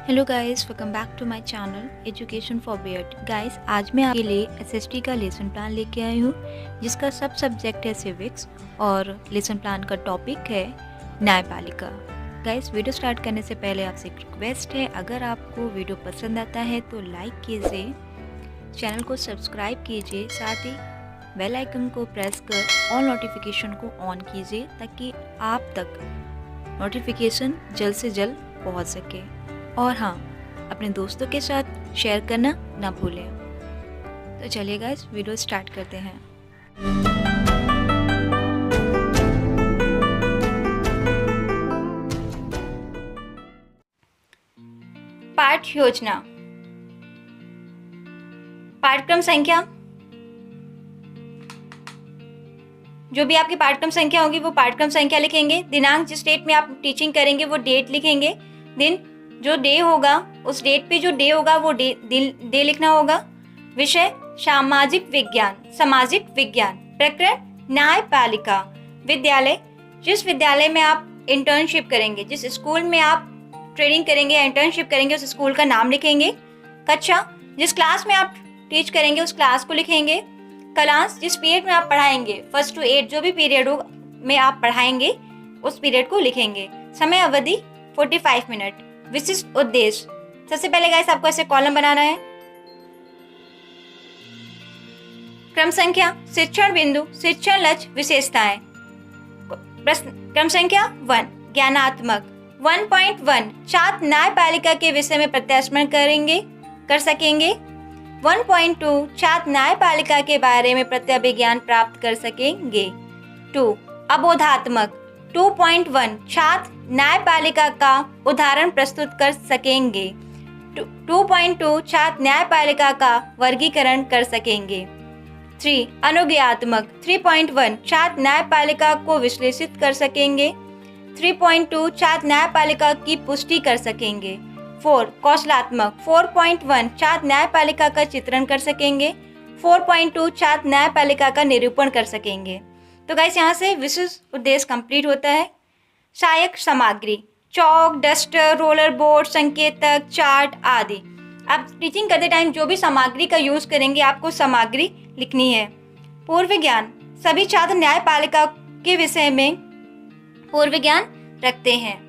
Hello guys, welcome back to my channel education for BEd. Guys, आज मैं आपके लिए एसएसटी का लेसन प्लान लेके आई हूँ, जिसका सब सब्जेक्ट है सिविक्स और लेसन प्लान का टॉपिक है न्यायपालिका। गाइस, वीडियो स्टार्ट करने से पहले आपसे एक रिक्वेस्ट है, अगर आपको वीडियो पसंद आता है तो लाइक कीजिए, चैनल को सब्सक्राइब कीजिए, साथ ही बेल आइकन को प्रेस कर ऑल नोटिफिकेशन को ऑन कीजिए ताकि आप तक नोटिफिकेशन जल्द से जल्द पहुँच सके। और हाँ, अपने दोस्तों के साथ शेयर करना ना भूलें। तो चलिए गाइस, वीडियो स्टार्ट करते हैं। पाठ योजना, पाठ्यक्रम संख्या, जो भी आपकी पाठ्यक्रम संख्या होगी वो पाठ्यक्रम संख्या लिखेंगे। दिनांक, जिस डेट में आप टीचिंग करेंगे वो डेट लिखेंगे। दिन, जो डे होगा उस डेट पे जो डे होगा वो डे लिखना होगा। विषय, सामाजिक विज्ञान, सामाजिक विज्ञान। प्रकरण, न्यायपालिका। विद्यालय, जिस विद्यालय में आप इंटर्नशिप करेंगे, जिस स्कूल में आप ट्रेनिंग करेंगे या इंटर्नशिप करेंगे उस स्कूल का नाम लिखेंगे। कक्षा, जिस क्लास में आप टीच करेंगे उस क्लास को लिखेंगे। क्लास, जिस पीरियड में आप पढ़ाएंगे, 1 to 8 जो भी पीरियड हो में आप पढ़ाएंगे उस पीरियड को लिखेंगे। समय अवधि 45 मिनट। विशिष्ट उद्देश्य, सबसे पहले गाइस आपको ऐसे कॉलम बनाना है। क्रम संख्या, शिक्षण बिंदु, शिक्षण लक्ष्य, विशेषताएं। प्रश्न, क्रम संख्या 1, ज्ञानात्मक। 1.1, छात्र न्यायपालिका के विषय में प्रत्यास्मरण कर सकेंगे। 1.2, छात्र न्यायपालिका के बारे में प्रत्यभिज्ञान प्राप्त कर सकेंगे। 2, अबोधात्मक। 2.1, छात्र न्यायपालिका का उदाहरण प्रस्तुत कर सकेंगे। 2.2, छात्र न्यायपालिका का वर्गीकरण कर सकेंगे। 3, अनुज्ञात्मक। 3.1, छात्र न्यायपालिका को विश्लेषित कर सकेंगे। 3.2, छात्र न्यायपालिका की पुष्टि कर सकेंगे। 4, कौशलात्मक। 4.1, छात्र न्यायपालिका का चित्रण कर सकेंगे। 4.2, छात्र न्यायपालिका का निरूपण कर सकेंगे। तो गाइस, यहाँ से विशिष्ट उद्देश्य कंप्लीट होता है। सहायक सामग्री, चौक, डस्टर, रोलर बोर्ड, संकेतक, चार्ट आदि। आप टीचिंग करते टाइम जो भी सामग्री का यूज करेंगे आपको सामग्री लिखनी है। पूर्व ज्ञान, सभी छात्र न्यायपालिका के विषय में पूर्व ज्ञान रखते हैं।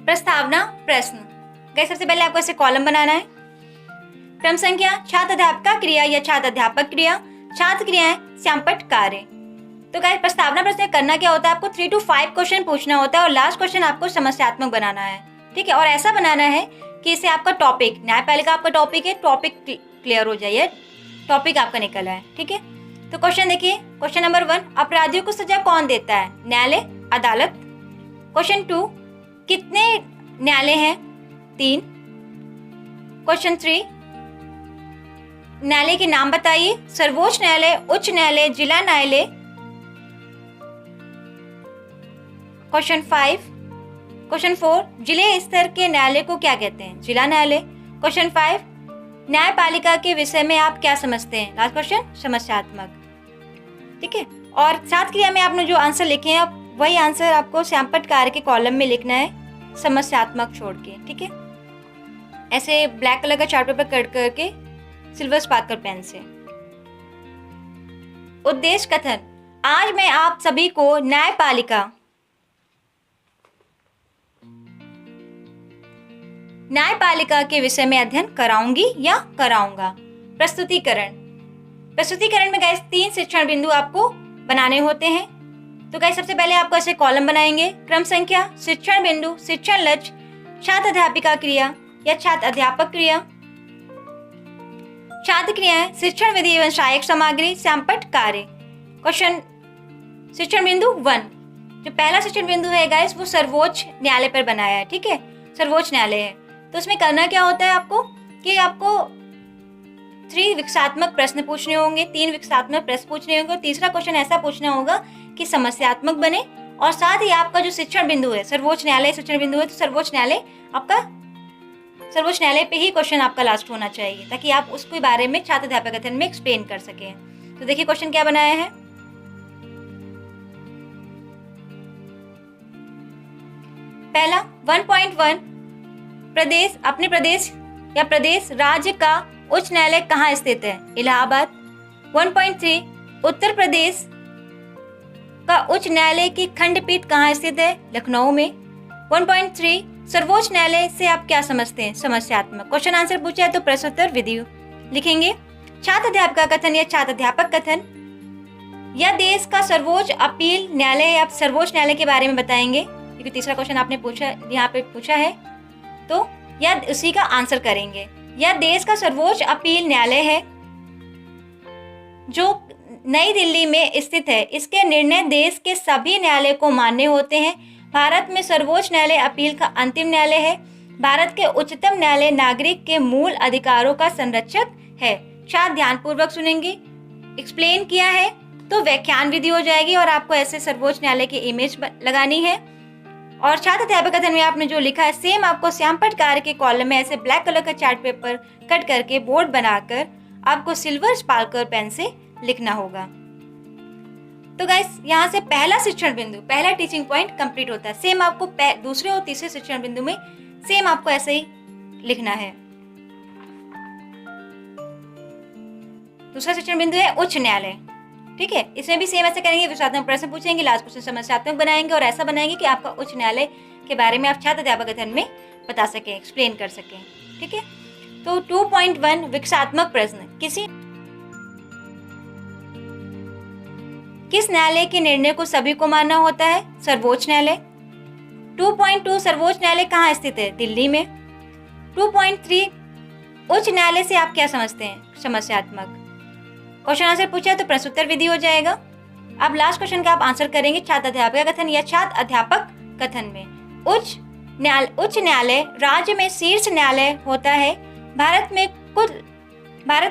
प्रस्तावना प्रश्न, गाइस सबसे पहले आपको ऐसे कॉलम बनाना है। क्रम संख्या, छात्र अध्यापका क्रिया या छात्र अध्यापक क्रिया, छात्र क्रियाएं, श्यामपट्ट कार्य। तो गाइस, प्रस्तावना प्रश्न करना क्या होता है, आपको 3 to 5 क्वेश्चन पूछना होता है और लास्ट क्वेश्चन आपको समस्यात्मक बनाना है। ठीक है, और ऐसा बनाना है कि इससे आपका टॉपिक, न्यायपालिका आपका टॉपिक है, टॉपिक क्लियर हो जाए, टॉपिक आपका निकल है। ठीक है, तो क्वेश्चन देखिए। क्वेश्चन नंबर 1, अपराधियों को सजा कौन देता है, न्यायालय, अदालत। क्वेश्चन 2, कितने न्यायालय हैं, 3। क्वेश्चन 3, न्यायालय के नाम बताइए, सर्वोच्च न्यायालय, उच्च न्यायालय, जिला न्यायालय। क्वेश्चन 5, क्वेश्चन 4, जिले स्तर के न्यायालय को क्या कहते हैं, जिला न्यायालय। क्वेश्चन 5, न्यायपालिका के विषय में आप क्या समझते हैं, लास्ट क्वेश्चन समस्यात्मक। ठीक है, और 7 क्रिया में आपने जो आंसर लिखे हैं वही आंसर आपको श्यामपट्ट कार्य के कॉलम में लिखना है, समस्यात्मक छोड़ के। ठीक है, ऐसे ब्लैक कलर का चार्ट पेपर कट करके सिल्वर स्पार्कल पेन से। उद्देश्य कथन, आज मैं आप सभी को न्यायपालिका के विषय में अध्ययन कराऊंगी या कराऊंगा। प्रस्तुतिकरण, प्रस्तुतिकरण में गाइस 3 शिक्षण बिंदु आपको बनाने होते हैं। तो गाइस, सबसे पहले आपको ऐसे कॉलम बनाएंगे। क्रम संख्या, शिक्षण बिंदु, शिक्षण लक्ष्य, छात्र अध्यापिका क्रिया या छात्र अध्यापक क्रिया। छात्र क्रियाएं, शिक्षण विधि एवं सहायक सामग्री, श्यामपट्ट कार्य। क्वेश्चन, शिक्षण बिंदु 1, जो पहला शिक्षण बिंदु है गाइस वो सर्वोच्च न्यायालय पर बनाया है। ठीक है, सर्वोच्च न्यायालय है, तो उसमें करना क्या होता है आपको कि आपको 3 विकसात्मक प्रश्न पूछने होंगे, 3 विकसात्मक प्रश्न पूछने होंगे। तीसरा क्वेश्चन ऐसा पूछना होगा कि समस्यात्मक बने, और साथ ही आपका जो शिक्षण बिंदु है, सर्वोच्च न्यायालय शिक्षण बिंदु है, तो सर्वोच्च न्यायालय आपका सर्वोच्च न्यायालय पे ही क्वेश्चन आपका लास्ट होना चाहिए, ताकि आप उसके बारे में छात्र अध्यापक कथन में एक्सप्लेन कर सकें। तो देखिए क्वेश्चन क्या बनाया है। पहला 1.1 प्रदेश, अपने प्रदेश या प्रदेश राज्य का उच्च न्यायालय कहाँ स्थित है? इलाहाबाद। 1.3 उत्तर प्रदेश का उच्च न्यायालय की खंडपीठ कहाँ स्थित है? लखनऊ में। 1.3 सर्वोच्च न्यायालय से आप क्या समझते हैं? समस्यात्मक। क्वेश्चन आंसर पूछा है तो प्रश्नोत्तर विधि लिखेंगे। छात्र अध्यापक कथन या छात्र अध्यापक कथन, या देश का सर्वोच्च अपील न्यायालय या सर्वोच्च न्यायालय के बारे में बताएंगे, क्योंकि तीसरा क्वेश्चन आपने पूछा, यहाँ पे पूछा है, तो या उसी का आंसर करेंगे। या देश का सर्वोच्च अपील न्यायालय है जो नई दिल्ली में स्थित है, इसके निर्णय देश के सभी न्यायालय को मान्य होते हैं। भारत में सर्वोच्च न्यायालय अपील का अंतिम न्यायालय है। भारत के उच्चतम न्यायालय नागरिक के मूल अधिकारों का संरक्षक है। छात्र ध्यानपूर्वक सुनेंगे। एक्सप्लेन किया है तो व्याख्यान विधि हो जाएगी और आपको ऐसे सर्वोच्च न्यायालय की इमेज लगानी है। और छात्र अध्यापक कथन में आपने जो लिखा है सेम आपको श्याम पटकार के कॉलम में ऐसे ब्लैक कलर का चार्ट पेपर कट करके बोर्ड बनाकर आपको सिल्वर स्पार्कल पेन से लिखना होगा। तो गाइस यहाँ से पहला शिक्षण बिंदु, पहला टीचिंग पॉइंट कंप्लीट होता है। सेम आपको दूसरे और तीसरे शिक्षण बिंदु में सेम आपको ऐसे ही लिखना है। दूसरा शिक्षण बिंदु है उच्च न्यायालय, ठीक है। इसमें भी सेम ऐसे करेंगे, विषयात्मक प्रश्न पूछेंगे, लास्ट क्वेश्चन समस्यात्मक बनाएंगे और ऐसा बनाएंगे कि आपका उच्च न्यायालय के बारे में आप छात्र अध्यापक कथन में बता सकें, एक्सप्लेन कर सकें, ठीक है। तो 2.1 विकासात्मक प्रश्न, किस न्यायालय के निर्णय को सभी को मानना होता है? सर्वोच्च न्यायालय। 2.2 सर्वोच्च न्यायालय कहाँ स्थित है? दिल्ली में। 2.3 उच्च न्यायालय से आप क्या समझते हैं? समस्यात्मक। क्वेश्चन आंसर पूछा है तो प्रश्नोत्तर विधि हो जाएगा। अब लास्ट क्वेश्चन का आप आंसर करेंगे छात्र अध्यापक कथन या छात्र अध्यापक कथन में। उच्च न्यायालय राज्य में शीर्ष न्यायालय होता है। भारत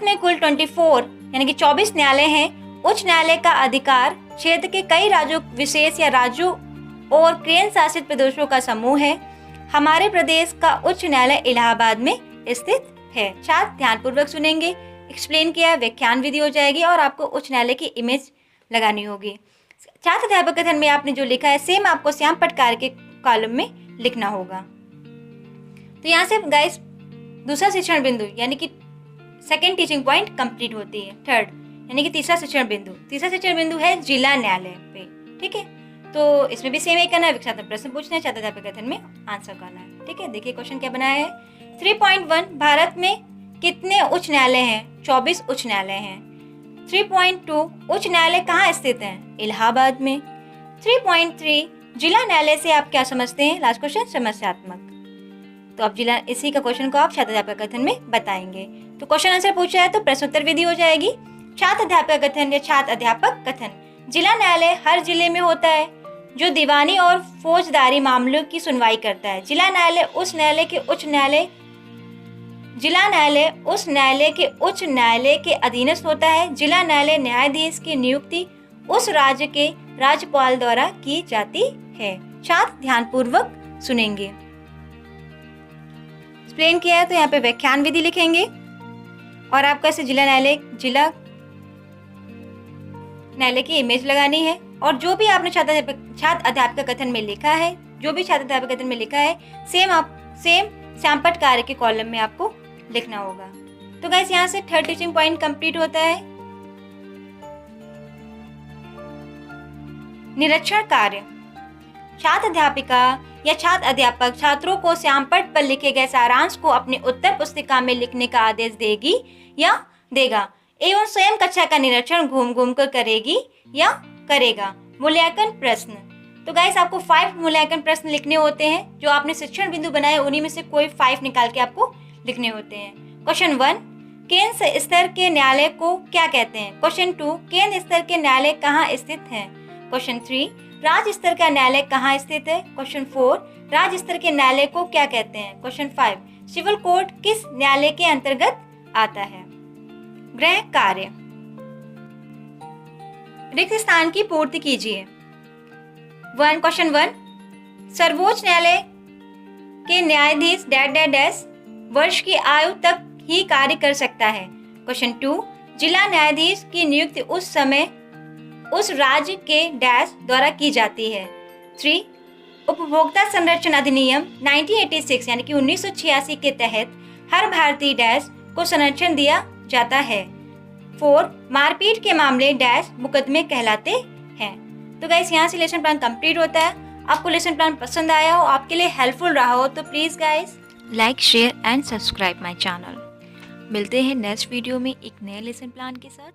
में कुल 24 यानी कि 24 न्यायालय हैं। उच्च न्यायालय का अधिकार क्षेत्र के कई राज्यों, विशेष या राज्यों और केंद्र शासित प्रदेशों का समूह है। हमारे प्रदेश का उच्च न्यायालय इलाहाबाद में स्थित है। छात्र ध्यानपूर्वक सुनेंगे। एक्सप्लेन किया, व्याख्यान विधि हो जाएगी और आपको उच्च न्यायालय की इमेज लगानी होगी। छात्र अध्यापक कथन में आपने जो लिखा है सेम आपको श्याम पटकार के कॉलम में लिखना होगा। तो यहाँ से गाइस दूसरा शिक्षण बिंदु यानी कि सेकेंड टीचिंग पॉइंट कंप्लीट होती है। थर्ड यानी कि तीसरा शिक्षण बिंदु है जिला न्यायालय पे, ठीक है। तो इसमें भी सेम ही करना है, विकसात्मक प्रश्न पूछना है, छात्र अध्यापक कथन में आंसर करना है, ठीक है। देखिए क्वेश्चन क्या बनाया है। 3.1 भारत में कितने उच्च न्यायालय हैं? 24 उच्च न्यायालय हैं। 3.2 उच्च न्यायालय कहाँ स्थित हैं? इलाहाबाद में। 3.3 जिला न्यायालय से आप क्या समझते हैं? लास्ट क्वेश्चन समस्यात्मक। तो अब जिला, इसी का क्वेश्चन को आप छात्र अध्यापक कथन में बताएंगे। तो क्वेश्चन आंसर पूछा है तो प्रश्नोत्तर विधि हो जाएगी। छात्र अध्यापक कथन या छात्र अध्यापक कथन, जिला न्यायालय हर जिले में होता है जो दीवानी और फौजदारी मामलों की सुनवाई करता है। जिला न्यायालय उस न्यायालय के उच्च न्यायालय के अधीनस्थ होता है। जिला न्यायालय न्यायाधीश की नियुक्ति उस राज्य के राज्यपाल द्वारा की जाती है। छात्र ध्यानपूर्वक सुनेंगे। एक्सप्लेन किया है तो यहाँ पे व्याख्यान विधि लिखेंगे और आपको ऐसे जिला न्यायालय की इमेज लगानी है। और जो भी आपने छात्र अध्यापक कथन में लिखा है, सेम श्याम पटकार के कॉलम में आपको लिखना होगा। तो गाइस यहाँ से थर्ड टीचिंग पॉइंट कंप्लीट होता है। निरीक्षण कार्य, छात्र अध्यापिका या छात्र अध्यापक छात्रों को श्यामपट्ट पर लिखे गए सारांश को अपनी उत्तर पुस्तिका में लिखने का आदेश देगी या देगा एवं स्वयं कक्षा का निरीक्षण घूम घूम कर करेगी या करेगा। मूल्यांकन प्रश्न, तो गाइस आपको 5 मूल्यांकन प्रश्न लिखने होते हैं। जो आपने शिक्षण बिंदु बनाए उन्हीं में से कोई 5 निकाल के आपको लिखने होते हैं। क्वेश्चन 1, केंद्र स्तर के न्यायालय को क्या कहते हैं? क्वेश्चन 2, केंद्र स्तर के न्यायालय कहाँ स्थित हैं? क्वेश्चन 3, राज्य स्तर का न्यायालय कहाँ स्थित है? क्वेश्चन 4, राज्य स्तर के न्यायालय को क्या कहते हैं? क्वेश्चन 5, सिविल कोर्ट किस न्यायालय के अंतर्गत आता है? गृह कार्य, रिक्त स्थान की पूर्ति कीजिए। क्वेश्चन 1, सर्वोच्च न्यायालय के न्यायाधीश डैश डैश डैश वर्ष की आयु तक ही कार्य कर सकता है। क्वेश्चन 2, जिला न्यायाधीश की नियुक्ति उस समय उस राज्य के डैश द्वारा की जाती है। 3, उपभोक्ता संरक्षण अधिनियम 1986 यानी कि 1986 के तहत हर भारतीय डैश को संरक्षण दिया जाता है। 4, मारपीट के मामले डैश मुकदमे कहलाते हैं। तो गाइस यहाँ से लेसन प्लान कंप्लीट होता है। आपको लेसन प्लान पसंद आया हो, आपके लिए हेल्पफुल रहा हो तो please guys like, share and subscribe my channel. मिलते हैं नेक्स्ट वीडियो में एक नए लेसन प्लान के साथ।